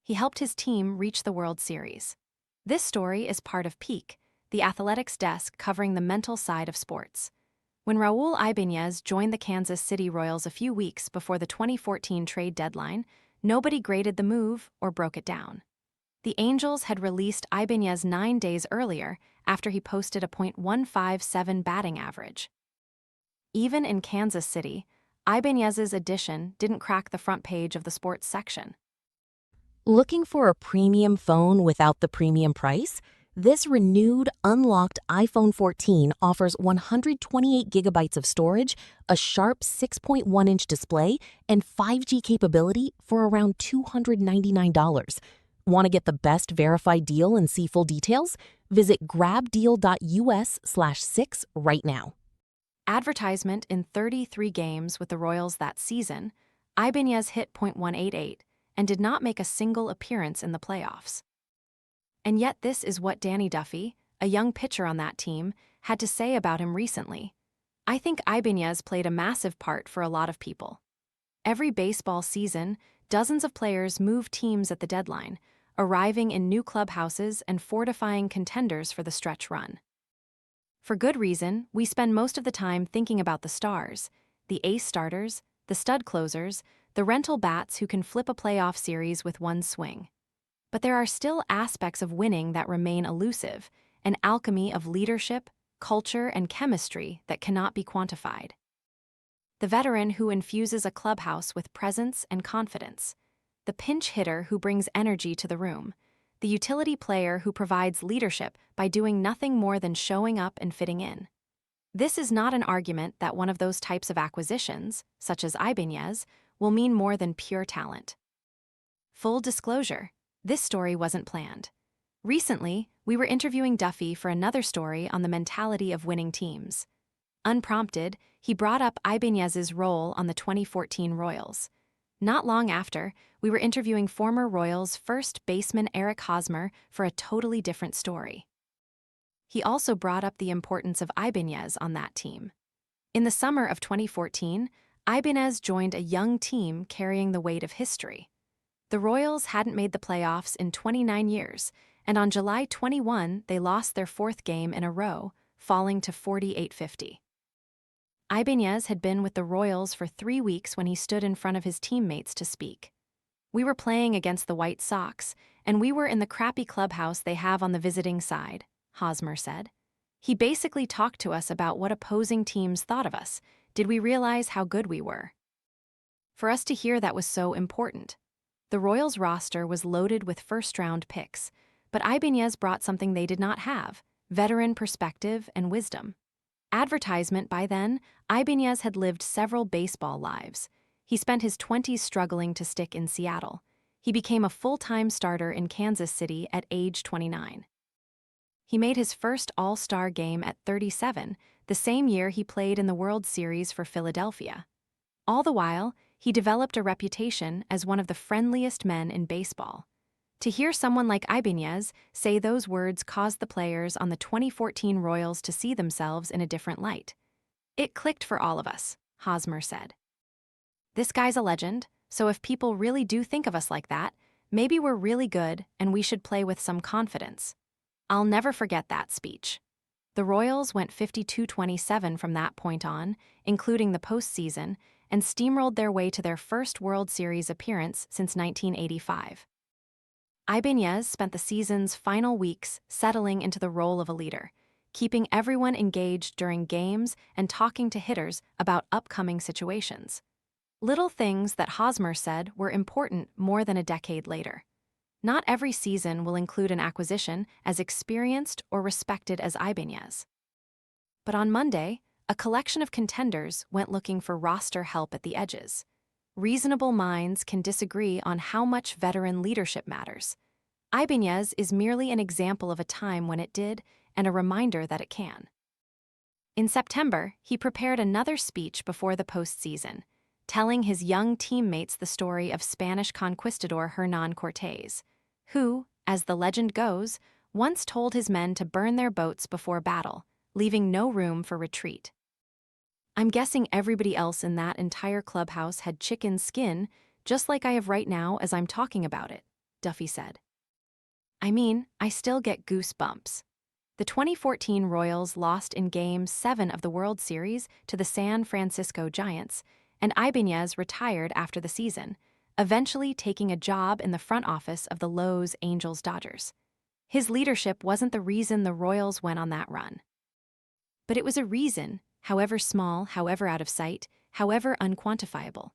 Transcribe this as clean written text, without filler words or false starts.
he helped his team reach the World Series. This story is part of Peak, the athletics desk covering the mental side of sports. When Raul Ibañez joined the Kansas City Royals a few weeks before the 2014 trade deadline, nobody graded the move or broke it down. The Angels had released Ibañez 9 days earlier after he posted a .157 batting average. Even in Kansas City, Ibañez's addition didn't crack the front page of the sports section. Looking for a premium phone without the premium price? This renewed, unlocked iPhone 14 offers 128 gigabytes of storage, a sharp 6.1-inch display, and 5G capability for around $299. Want to get the best verified deal and see full details? Visit grabdeal.us/6 right now. Advertisement in 33 games with the Royals that season, Ibañez hit .188 and did not make a single appearance in the playoffs. And yet this is what Danny Duffy, a young pitcher on that team, had to say about him recently. "I think Ibañez played a massive part for a lot of people. Every baseball season, dozens of players move teams at the deadline, arriving in new clubhouses and fortifying contenders for the stretch run. For good reason, we spend most of the time thinking about the stars, the ace starters, the stud closers, the rental bats who can flip a playoff series with one swing. But there are still aspects of winning that remain elusive, an alchemy of leadership, culture, and chemistry that cannot be quantified. The veteran who infuses a clubhouse with presence and confidence, the pinch hitter who brings energy to the room, the utility player who provides leadership by doing nothing more than showing up and fitting in. This is not an argument that one of those types of acquisitions, such as Ibañez, will mean more than pure talent." Full disclosure, this story wasn't planned. Recently, we were interviewing Duffy for another story on the mentality of winning teams. Unprompted, he brought up Ibañez's role on the 2014 Royals. Not long after, we were interviewing former Royals first baseman Eric Hosmer for a totally different story. He also brought up the importance of Ibañez on that team. In the summer of 2014, Ibañez joined a young team carrying the weight of history. The Royals hadn't made the playoffs in 29 years, and on July 21, they lost their fourth game in a row, falling to 48-50. Ibañez had been with the Royals for 3 weeks when he stood in front of his teammates to speak. "We were playing against the White Sox, and we were in the crappy clubhouse they have on the visiting side," Hosmer said. "He basically talked to us about what opposing teams thought of us. Did we realize how good we were?" For us to hear that was so important. The Royals roster was loaded with first-round picks, but Ibañez brought something they did not have: veteran perspective and wisdom. Advertisement by then, Ibañez had lived several baseball lives. He spent his 20s struggling to stick in Seattle. He became a full-time starter in Kansas City at age 29. He made his first All-Star game at 37, the same year he played in the World Series for Philadelphia. All the while, he developed a reputation as one of the friendliest men in baseball. To hear someone like Ibañez say those words caused the players on the 2014 Royals to see themselves in a different light. "It clicked for all of us," Hosmer said. "This guy's a legend, so if people really do think of us like that, maybe we're really good and we should play with some confidence." I'll never forget that speech. The Royals went 52-27 from that point on, including the postseason, and steamrolled their way to their first World Series appearance since 1985. Ibañez spent the season's final weeks settling into the role of a leader, keeping everyone engaged during games and talking to hitters about upcoming situations. Little things that Hosmer said were important more than a decade later. Not every season will include an acquisition as experienced or respected as Ibañez. But on Monday, a collection of contenders went looking for roster help at the edges. Reasonable minds can disagree on how much veteran leadership matters. Ibañez is merely an example of a time when it did and a reminder that it can. In September, he prepared another speech before the postseason, telling his young teammates the story of Spanish conquistador Hernán Cortés, who, as the legend goes, once told his men to burn their boats before battle, leaving no room for retreat. "I'm guessing everybody else in that entire clubhouse had chicken skin, just like I have right now as I'm talking about it," Duffy said. I mean, I still get goosebumps. The 2014 Royals lost in Game 7 of the World Series to the San Francisco Giants, and Ibañez retired after the season, eventually taking a job in the front office of the Los Angeles Dodgers. His leadership wasn't the reason the Royals went on that run. But it was a reason, however small, however out of sight, however unquantifiable.